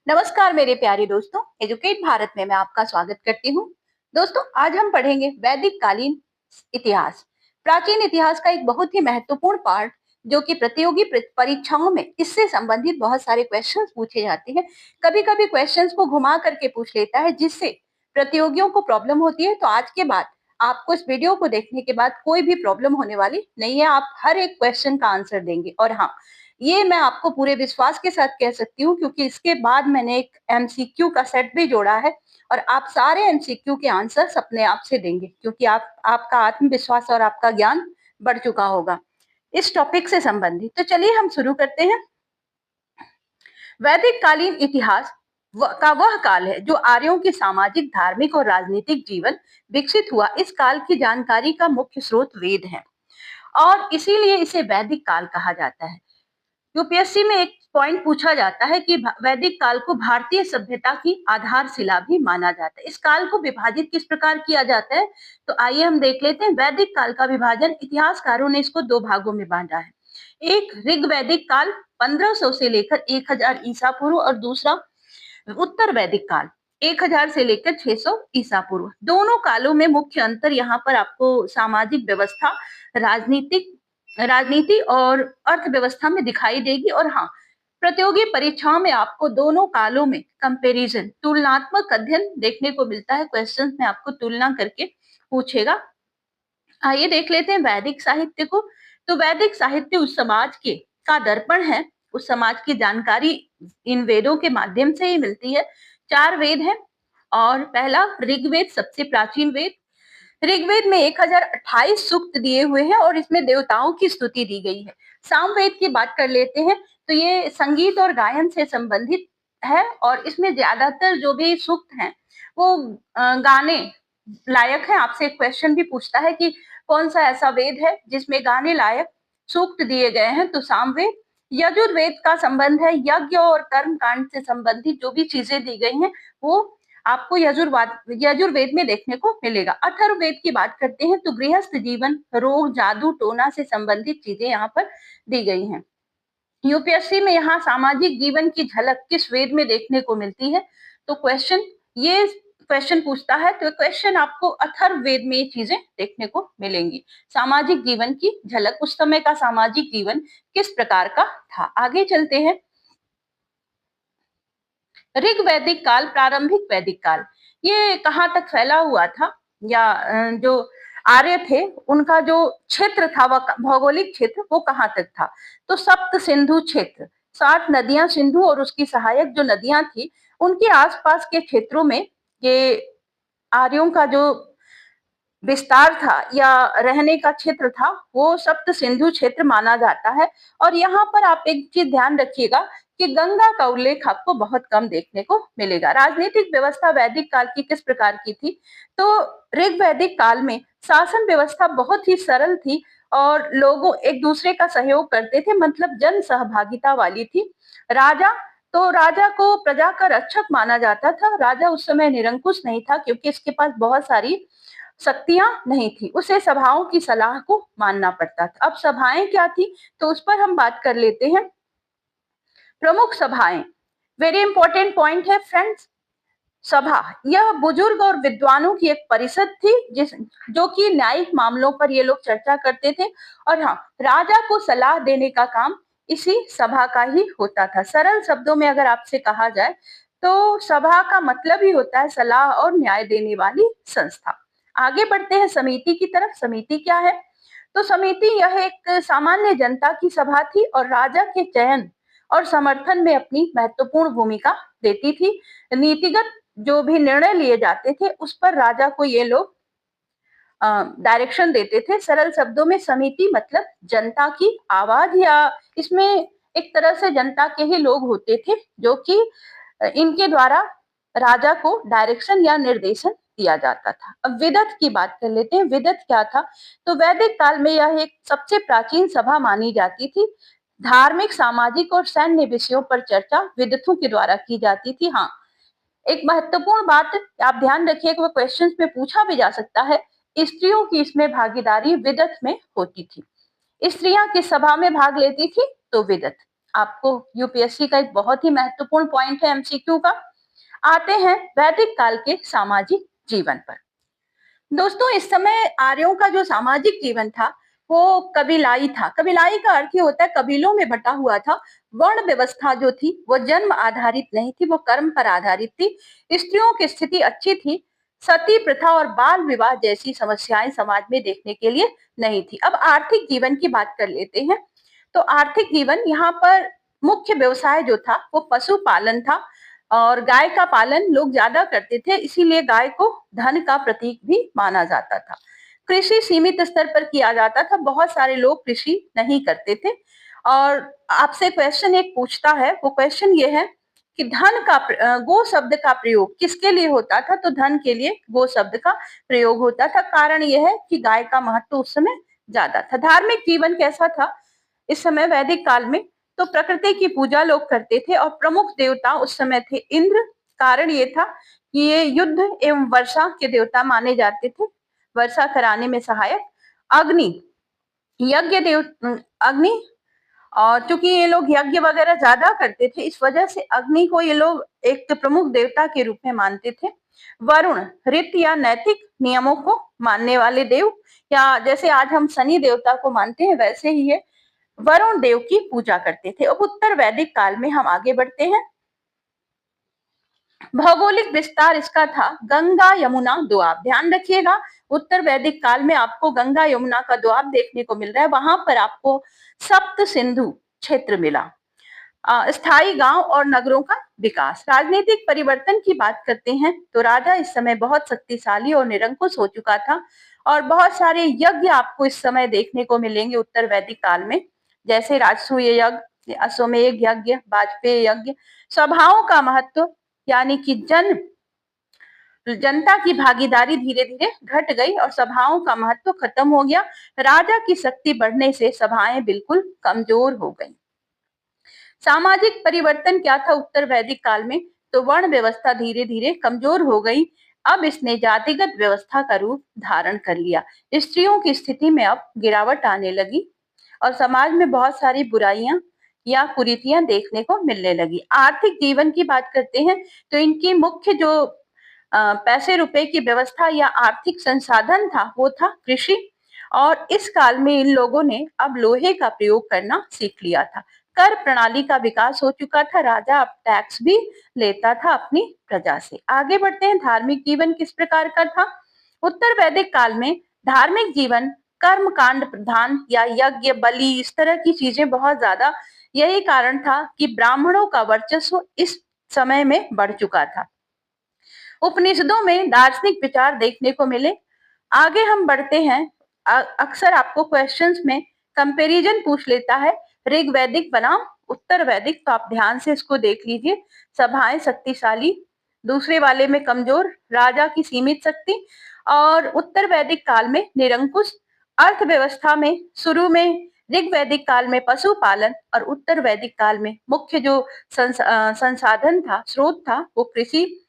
नमस्कार मेरे प्यारे दोस्तों, एजुकेट भारत में मैं आपका स्वागत करती हूँ। दोस्तों, आज हम पढ़ेंगे वैदिक कालीन इतिहास। प्राचीन इतिहास का एक बहुत ही महत्वपूर्ण पार्ट जो कि प्रतियोगी परीक्षाओं में इससे संबंधित बहुत सारे क्वेश्चंस पूछे जाते हैं। कभी-कभी क्वेश्चंस को घुमा करके पूछ लेता है, जिससे प्रतियोगियों को प्रॉब्लम होती है। तो आज के बाद आपको इस वीडियो को देखने के बाद कोई भी प्रॉब्लम होने वाली नहीं है। आप हर एक क्वेश्चन का आंसर देंगे। और हाँ, ये मैं आपको पूरे विश्वास के साथ कह सकती हूँ, क्योंकि इसके बाद मैंने एक एमसीक्यू का सेट भी जोड़ा है और आप सारे एमसीक्यू के आंसर्स अपने आप से देंगे, क्योंकि आपका आत्मविश्वास और आपका ज्ञान बढ़ चुका होगा इस टॉपिक से संबंधित। तो चलिए हम शुरू करते हैं। वैदिक कालीन इतिहास का वह काल है जो आर्यों के सामाजिक, धार्मिक और राजनीतिक जीवन विकसित हुआ। इस काल की जानकारी का मुख्य स्रोत वेद है और इसीलिए इसे वैदिक काल कहा जाता है। यूपीएससी में एक पॉइंट पूछा जाता है कि वैदिक काल को भारतीय सभ्यता की आधारशिला भी माना जाता है। इस काल को विभाजित किस प्रकार किया जाता है, तो आइए हम देख लेते हैं। वैदिक काल का विभाजन इतिहासकारों ने इसको दो भागों में बांटा है। एक ऋग वैदिक काल 1500 से लेकर 1000 ईसा पूर्व और दूसरा उत्तर वैदिक काल 1000 से लेकर 600 ईसा पूर्व। दोनों कालों में मुख्य अंतर यहाँ पर आपको सामाजिक व्यवस्था, राजनीति और अर्थव्यवस्था में दिखाई देगी। और हाँ, प्रतियोगी परीक्षाओं में आपको दोनों कालों में कंपैरिजन, तुलनात्मक अध्ययन देखने को मिलता है। क्वेश्चंस में आपको तुलना करके पूछेगा। आइए देख लेते हैं वैदिक साहित्य को। तो वैदिक साहित्य उस समाज के का दर्पण है। उस समाज की जानकारी इन वेदों के माध्यम से ही मिलती है। 4 वेद हैं और पहला ऋग्वेद सबसे प्राचीन वेद। ऋग्वेद में 1028 सूक्त दिए हुए हैं और इसमें देवताओं की स्तुति दी गई है। सामवेद की बात कर लेते हैं तो ये संगीत और गायन से संबंधित है और इसमें ज्यादातर जो भी सूक्त हैं वो गाने लायक है। आपसे एक क्वेश्चन भी पूछता है कि कौन सा ऐसा वेद है जिसमें गाने लायक सूक्त दिए गए हैं, तो सामवेद। यजुर्वेद का संबंध है यज्ञ और कर्म कांड से संबंधित जो भी चीजें दी गई हैं वो आपको यजुर्वेद में देखने को मिलेगा। अथर्ववेद की बात करते हैं तो गृहस्थ जीवन, रोग, जादू टोना से संबंधित चीजें यहाँ पर दी गई हैं। यूपीएससी में यहाँ सामाजिक जीवन की झलक किस वेद में देखने को मिलती है, तो ये क्वेश्चन पूछता है तो क्वेश्चन आपको अथर्ववेद में ये चीजें देखने को मिलेंगी। सामाजिक जीवन की झलक, उस समय का सामाजिक जीवन किस प्रकार का था। आगे चलते हैं। ऋग वैदिक काल, प्रारंभिक वैदिक काल, ये कहाँ तक फैला हुआ था, या जो आर्य थे उनका जो क्षेत्र था, वह भौगोलिक क्षेत्र वो कहाँ तक था, तो सप्त सिंधु क्षेत्र, 7 नदियां सिंधु और उसकी सहायक जो नदियां थी उनके आसपास के क्षेत्रों में ये आर्यों का जो विस्तार था या रहने का क्षेत्र था वो सप्त सिंधु क्षेत्र माना जाता है। और यहाँ पर आप एक चीज ध्यान रखिएगा कि गंगा का उल्लेख आपको बहुत कम देखने को मिलेगा। राजनीतिक व्यवस्था वैदिक काल की किस प्रकार की थी, तो ऋग वैदिक काल में शासन व्यवस्था बहुत ही सरल थी और लोगों एक दूसरे का सहयोग करते थे, मतलब जन सहभागिता वाली थी। राजा को प्रजा का रक्षक माना जाता था। राजा उस समय निरंकुश नहीं था क्योंकि इसके पास बहुत सारी शक्तियां नहीं थी, उसे सभाओं की सलाह को मानना पड़ता था। अब सभाएं क्या थी, तो उस पर हम बात कर लेते हैं। प्रमुख सभाएं, वेरी इंपॉर्टेंट पॉइंट है फ्रेंड्स। सभा यह बुजुर्ग और विद्वानों की एक परिषद थी जो कि न्यायिक मामलों पर ये लोग चर्चा करते थे। और हाँ, राजा को सलाह देने का काम इसी सभा का ही होता था। सरल शब्दों में अगर आपसे कहा जाए तो सभा का मतलब ही होता है सलाह और न्याय देने वाली संस्था। आगे बढ़ते हैं समिति की तरफ। समिति क्या है, तो समिति यह एक सामान्य जनता की सभा थी और राजा के चयन और समर्थन में अपनी महत्वपूर्ण भूमिका देती थी। नीतिगत जो भी निर्णय लिए जाते थे उस पर राजा को ये लोग डायरेक्शन देते थे। सरल शब्दों में समिति मतलब जनता की आवाज, या इसमें एक तरह से जनता के ही लोग होते थे जो कि इनके द्वारा राजा को डायरेक्शन या निर्देशन दिया जाता था। अब विदत की बात कर लेते हैं। विदत क्या था, तो वैदिक काल में यह एक सबसे प्राचीन सभा मानी जाती थी। धार्मिक, सामाजिक और सैन्य विषयों पर चर्चा विदतों के द्वारा की जाती थी। हाँ, एक महत्वपूर्ण बात आप ध्यान रखिए कि वो क्वेश्चंस में पूछा भी जा सकता है, स्त्रियों की इसमें भागीदारी विदत में होती थी। स्त्रियां किस सभा में भाग लेती थी, तो विदत। आपको यूपीएससी का एक बहुत ही महत्वपूर्ण पॉइंट है एमसीक्यू का। आते हैं वैदिक काल के सामाजिक जीवन पर। दोस्तों, इस समय आर्यों का जो सामाजिक जीवन था वो कबीलाई था। कबीलाई का अर्थ ये होता है कबीलों में बटा हुआ था। वर्ण व्यवस्था जो थी वो जन्म आधारित नहीं थी, वो कर्म पर आधारित थी। स्त्रियों की स्थिति अच्छी थी। सती प्रथा और बाल विवाह जैसी समस्याएं समाज में देखने के लिए नहीं थी। अब आर्थिक जीवन की बात कर लेते हैं। तो आर्थिक जीवन यहाँ पर मुख्य व्यवसाय जो था वो पशुपालन था और गाय का पालन लोग ज्यादा करते थे, इसीलिए गाय को धन का प्रतीक भी माना जाता था। कृषि सीमित स्तर पर किया जाता था, बहुत सारे लोग कृषि नहीं करते थे। और आपसे क्वेश्चन एक पूछता है, वो क्वेश्चन ये है कि धन का गो शब्द का प्रयोग किसके लिए होता था? तो धन के लिए गो शब्द का प्रयोग होता था। कारण यह है कि गाय का महत्व उस समय ज्यादा था। धार्मिक जीवन कैसा था इस समय वैदिक काल में? तो प्रकृति की पूजा लोग करते थे और प्रमुख देवता उस समय थे इंद्र। कारण ये था कि ये युद्ध एवं वर्षा के देवता माने जाते थे, वर्षा कराने में सहायक। अग्नि, यज्ञ देव, अग्नि, और चूंकि ये लोग यज्ञ वगैरह ज्यादा करते थे इस वजह से अग्नि को ये लोग एक प्रमुख देवता के रूप में मानते थे। वरुण, रीति या नैतिक नियमों को मानने वाले देव, या जैसे आज हम शनि देवता को मानते हैं वैसे ही ये वरुण देव की पूजा करते थे। अब उत्तर वैदिक काल में हम आगे बढ़ते हैं। भौगोलिक विस्तार इसका था गंगा यमुना दोआब। ध्यान रखिएगा, उत्तर वैदिक काल में आपको गंगा यमुना का दोआब देखने को मिल रहा है। वहां पर आपको सप्त सिंधु क्षेत्र मिला। स्थायी गांव और नगरों का विकास। राजनीतिक परिवर्तन की बात करते हैं तो राजा इस समय बहुत शक्तिशाली और निरंकुश हो चुका था और बहुत सारे यज्ञ आपको इस समय देखने को मिलेंगे उत्तर वैदिक काल में, जैसे राजसूय यज्ञ, अश्वमेध यज्ञ, वाजपेयी यज्ञ। सभाओं का महत्व, यानी कि जनता की भागीदारी धीरे धीरे घट गई और सभाओं का महत्व खत्म हो गया। राजा की शक्ति बढ़ने से सभाएं बिल्कुल कमजोर हो गई। सामाजिक परिवर्तन क्या था उत्तर वैदिक काल में? तो वर्ण व्यवस्था धीरे धीरे कमजोर हो गई। अब इसने जातिगत व्यवस्था का रूप धारण कर लिया। स्त्रियों की स्थिति में अब गिरावट आने लगी और समाज में बहुत सारी बुराइयां या कुरीतियां देखने को मिलने लगी। आर्थिक जीवन की बात करते हैं तो इनकी मुख्य जो पैसे रुपए की व्यवस्था या आर्थिक संसाधन था वो था कृषि। और इस काल में इन लोगों ने अब लोहे का प्रयोग करना सीख लिया था। कर प्रणाली का विकास हो चुका था, राजा अब टैक्स भी लेता था अपनी प्रजा से। आगे बढ़ते हैं, धार्मिक जीवन किस प्रकार का था? उत्तर वैदिक काल में धार्मिक जीवन कर्म कांड प्रधान या यज्ञ बलि इस तरह की चीजें बहुत ज्यादा, यही कारण था कि ब्राह्मणों का वर्चस्व इस समय में बढ़ चुका था। उपनिषदों में दार्शनिक विचार देखने को मिले। आगे हम बढ़ते हैं। अक्सर आपको क्वेश्चंस में कंपैरिजन पूछ लेता है ऋग वैदिक बनाम उत्तर वैदिक, तो आप ध्यान से इसको देख लीजिए। सभाएं शक्तिशाली, दूसरे वाले में कमजोर, राजा की सीमित शक्ति, और उत्तर वैदिक काल में निरंकुश। अर्थव्यवस्था में शुरू में ऋग वैदिक काल में पशुपालन और उत्तर वैदिक काल में मुख्य जो संसाधन था, स्रोत था, वो कृषि।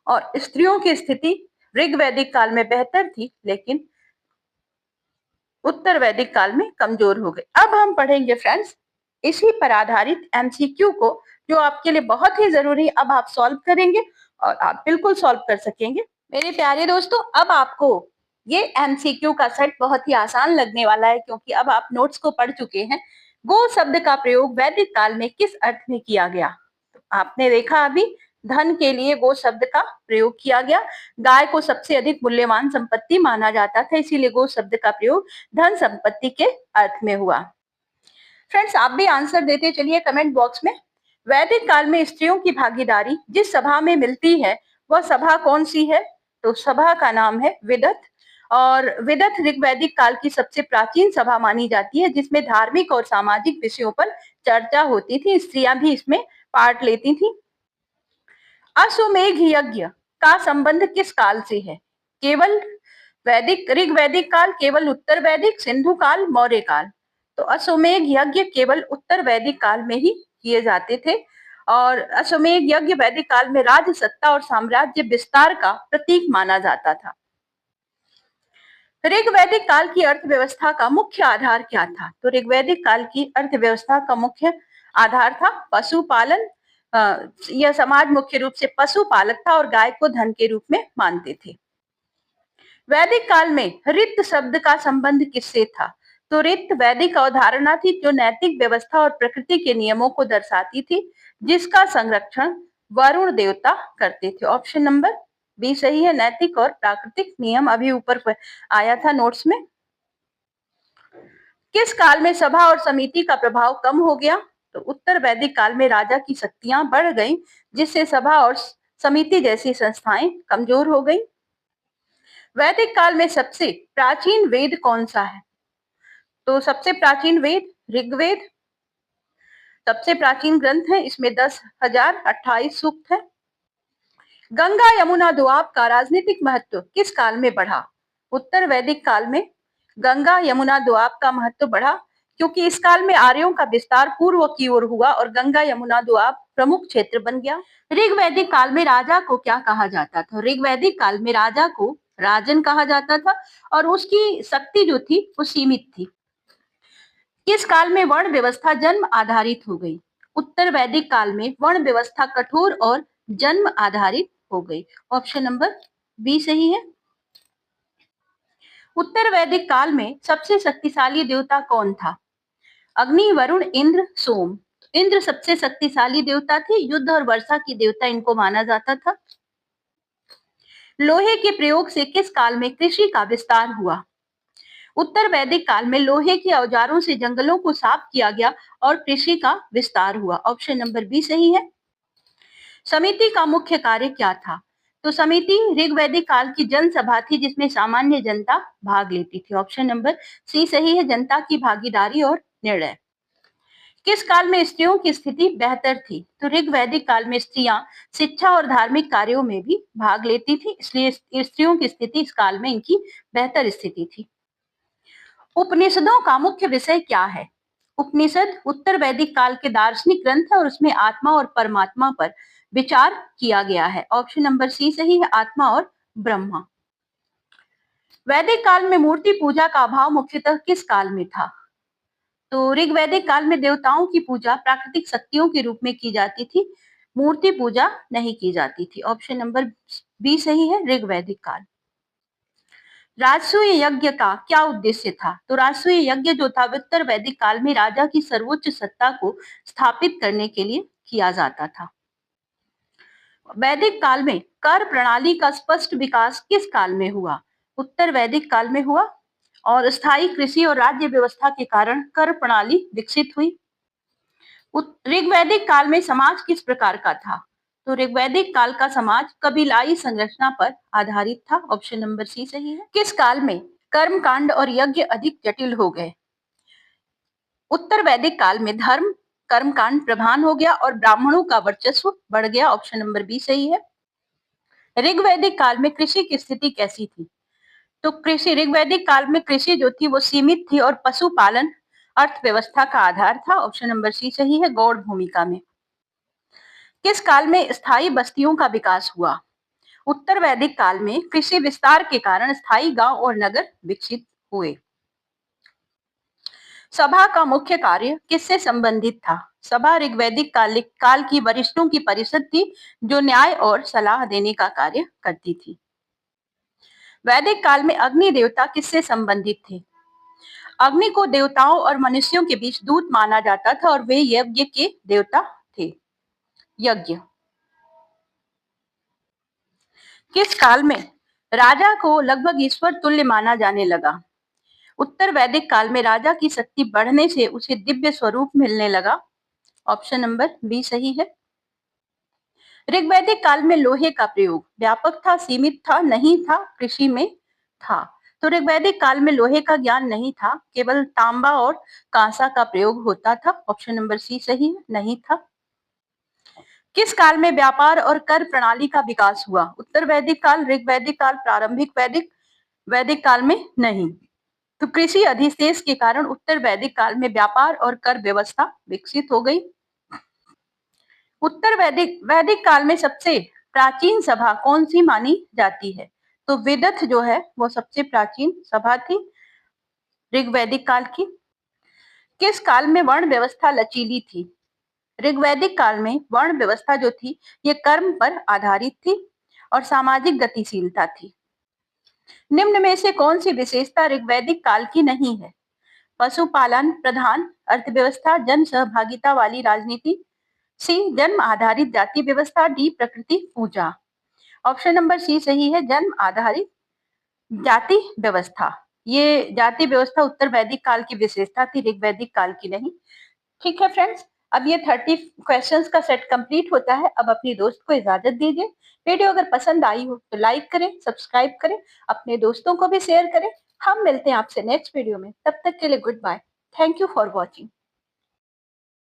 और स्त्रियों की स्थिति ऋग वैदिक काल में बेहतर थी लेकिन उत्तर वैदिक काल में कमजोर हो गई। अब हम पढ़ेंगे फ्रेंड्स इसी पर आधारित एमसीक्यू को, जो आपके लिए बहुत ही जरूरी, अब आप सॉल्व करेंगे और आप बिल्कुल सॉल्व कर सकेंगे। मेरे प्यारे दोस्तों, अब आपको ये एमसीक्यू का सेट बहुत ही आसान लगने वाला है क्योंकि अब आप नोट्स को पढ़ चुके हैं। गो शब्द का प्रयोग वैदिक काल में किस अर्थ में किया गया? तो आपने देखा अभी, धन के लिए गो शब्द का प्रयोग किया गया। गाय को सबसे अधिक मूल्यवान संपत्ति माना जाता था, इसीलिए गो शब्द का प्रयोग धन संपत्ति के अर्थ में हुआ। फ्रेंड्स, आप भी आंसर देते चलिए कमेंट बॉक्स में। वैदिक काल में स्त्रियों की भागीदारी जिस सभा में मिलती है वह सभा कौन सी है? तो सभा का नाम है विदथ। और विदथ ऋग्वैदिक काल की सबसे प्राचीन सभा मानी जाती है जिसमें धार्मिक और सामाजिक विषयों पर चर्चा होती थी। स्त्रियां भी इसमें पार्ट लेती थी। अश्वमेध यज्ञ का संबंध किस काल से है? केवल वैदिक, ऋग वैदिक काल, केवल उत्तर वैदिक, सिंधु काल, मौर्य काल? तो अश्वमेध यज्ञ केवल उत्तर वैदिक काल में ही किए जाते थे। और अश्वमेध यज्ञ वैदिक काल में राज्य सत्ता और साम्राज्य विस्तार का प्रतीक माना जाता था। ऋग्वैदिक काल की अर्थव्यवस्था का मुख्य आधार क्या था? तो ऋग्वैदिक काल की अर्थव्यवस्था का मुख्य आधार था। पशुपालन, यह समाज मुख्य रूप से पशुपालक था और गाय को धन के रूप में मानते थे। वैदिक काल में रित शब्द का संबंध किससे था? तो रित वैदिक अवधारणा थी जो नैतिक व्यवस्था और प्रकृति के नियमों को दर्शाती थी, जिसका संरक्षण वरुण देवता करते थे। ऑप्शन नंबर बी सही है। नैतिक और प्राकृतिक नियम अभी ऊपर आया था नोट्स में। किस काल में सभा और समिति का प्रभाव कम हो गया? तो उत्तर वैदिक काल में राजा की शक्तियां बढ़ गईं, जिससे सभा और समिति जैसी संस्थाएं कमजोर हो गईं। वैदिक काल में सबसे प्राचीन वेद कौन सा है? तो सबसे प्राचीन वेद ऋग्वेद सबसे प्राचीन ग्रंथ है। इसमें 10,028 सूक्त है। गंगा यमुना दोआब का राजनीतिक महत्व किस काल में बढ़ा? उत्तर वैदिक काल में गंगा यमुना दोआब का महत्व बढ़ा, क्योंकि इस काल में आर्यों का विस्तार पूर्व की ओर हुआ और गंगा यमुना दोआब प्रमुख क्षेत्र बन गया। ऋग्वैदिक काल में राजा को क्या कहा जाता था? ऋग्वैदिक काल में राजा को राजन कहा जाता था और उसकी शक्ति जो थी वो सीमित थी। किस काल में वर्ण व्यवस्था जन्म आधारित हो गई? उत्तर वैदिक काल में वर्ण व्यवस्था कठोर और जन्म आधारित हो गई। ऑप्शन नंबर बी सही है। उत्तर वैदिक काल में सबसे शक्तिशाली देवता कौन था? अग्नि, वरुण, इंद्र, सोम। इंद्र सबसे शक्तिशाली देवता थे। युद्ध और वर्षा की देवता इनको माना जाता था। लोहे के प्रयोग से किस काल में कृषि का विस्तार हुआ? उत्तर वैदिक काल में लोहे के औजारों से जंगलों को साफ किया गया और कृषि का विस्तार हुआ। ऑप्शन नंबर बी सही है। समिति का मुख्य कार्य क्या था? तो समिति ऋग्वैदिक काल की जनसभा थी, जिसमें सामान्य जनता भाग लेती थी। ऑप्शन नंबर सी सही है। जनता की भागीदारी और निर्णय। किस काल में स्त्रियों की स्थिति बेहतर थी? तो ऋग्वैदिक काल में स्त्रियां शिक्षा और धार्मिक कार्यों में भी भाग लेती थी, इसलिए स्त्रियों की स्थिति इस काल में इनकी बेहतर स्थिति थी। उपनिषदों का मुख्य विषय क्या है? उपनिषद उत्तर वैदिक काल के दार्शनिक ग्रंथ है और उसमें आत्मा और परमात्मा पर विचार किया गया है। ऑप्शन नंबर सी सही है। आत्मा और ब्रह्मा। वैदिक काल में मूर्ति पूजा का अभाव मुख्यतः किस काल में था? तो ऋग्वैदिक काल में देवताओं की पूजा प्राकृतिक शक्तियों के रूप में की जाती थी, मूर्ति पूजा नहीं की जाती थी। ऑप्शन नंबर बी सही है। ऋग्वैदिक काल। राजसूय यज्ञ का क्या उद्देश्य था? तो राजसूय यज्ञ जो था उत्तर वैदिक काल में राजा की सर्वोच्च सत्ता को स्थापित करने के लिए किया जाता था। वैदिक काल में कर प्रणाली का स्पष्ट विकास किस काल में हुआ? उत्तर वैदिक काल में हुआ और स्थायी कृषि और राज्य व्यवस्था के कारण कर प्रणाली विकसित हुई। ऋग्वैदिक काल में समाज किस प्रकार का था? तो ऋग्वैदिक काल का समाज कबीलाई संरचना पर आधारित था। ऑप्शन नंबर सी सही है। किस काल में कर्म कांड और यज्ञ अधिक जटिल हो गए? उत्तर वैदिक काल में धर्म कर्म कांड प्रधान हो गया और ब्राह्मणों का वर्चस्व बढ़ गया। ऑप्शन नंबर बी सही है। ऋग्वैदिक काल में कृषि की स्थिति कैसी थी? तो कृषि ऋग्वैदिक काल में कृषि जो थी वो सीमित थी और पशुपालन अर्थव्यवस्था का आधार था। ऑप्शन नंबर सी सही है। गौड़ भूमिका में। किस काल में स्थायी बस्तियों का विकास हुआ? उत्तर वैदिक काल में कृषि विस्तार के कारण स्थायी गांव और नगर विकसित हुए। सभा का मुख्य कार्य किससे संबंधित था? सभा ऋग्वैदिक काल की वरिष्ठों की परिषद थी, जो न्याय और सलाह देने का कार्य करती थी। वैदिक काल में अग्नि देवता किससे संबंधित थे? अग्नि को देवताओं और मनुष्यों के बीच दूत माना जाता था और वे यज्ञ के देवता थे। यज्ञ। किस काल में राजा को लगभग ईश्वर तुल्य माना जाने लगा? उत्तर वैदिक काल में राजा की शक्ति बढ़ने से उसे दिव्य स्वरूप मिलने लगा। ऑप्शन नंबर बी सही है। ऋग्वैदिक काल में लोहे का प्रयोग व्यापक था, सीमित था, नहीं था, कृषि में था? तो ऋग्वैदिक काल में लोहे का ज्ञान नहीं था, केवल तांबा और कांसा का प्रयोग होता था। ऑप्शन नंबर सी सही है। नहीं था। किस काल में व्यापार और कर प्रणाली का विकास हुआ? उत्तर वैदिक काल, ऋग्वैदिक काल, प्रारंभिक वैदिक, वैदिक काल में नहीं। तो कृषि अधिशेष के कारण उत्तर वैदिक काल में व्यापार और कर व्यवस्था विकसित हो गई। उत्तर वैदिक वैदिक काल में सबसे प्राचीन सभा कौन सी मानी जाती है? तो विदथ जो है वो सबसे प्राचीन सभा थी ऋग्वैदिक काल की। किस काल में वर्ण व्यवस्था लचीली थी? ऋग्वैदिक काल में वर्ण व्यवस्था जो थी ये कर्म पर आधारित थी और सामाजिक गतिशीलता थी। निम्न में से कौन सी विशेषता ऋग्वैदिक काल की नहीं है? पशुपालन प्रधान अर्थव्यवस्था, जन सहभागिता वाली राजनीति, सी जन्म आधारित जाति व्यवस्था, डी प्रकृति पूजा। ऑप्शन नंबर सी सही है, जन्म आधारित जाति व्यवस्था। ये जाति व्यवस्था उत्तर वैदिक काल की विशेषता थी, ऋग्वैदिक काल की नहीं। ठीक है फ्रेंड्स, अब ये 30 क्वेश्चंस का सेट कंप्लीट होता है। अब अपनी दोस्त को इजाजत दीजिए। वीडियो अगर पसंद आई हो तो लाइक करें, सब्सक्राइब करें, अपने दोस्तों को भी शेयर करें। हम मिलते हैं आपसे नेक्स्ट वीडियो में, तब तक के लिए goodbye. Thank you for watching.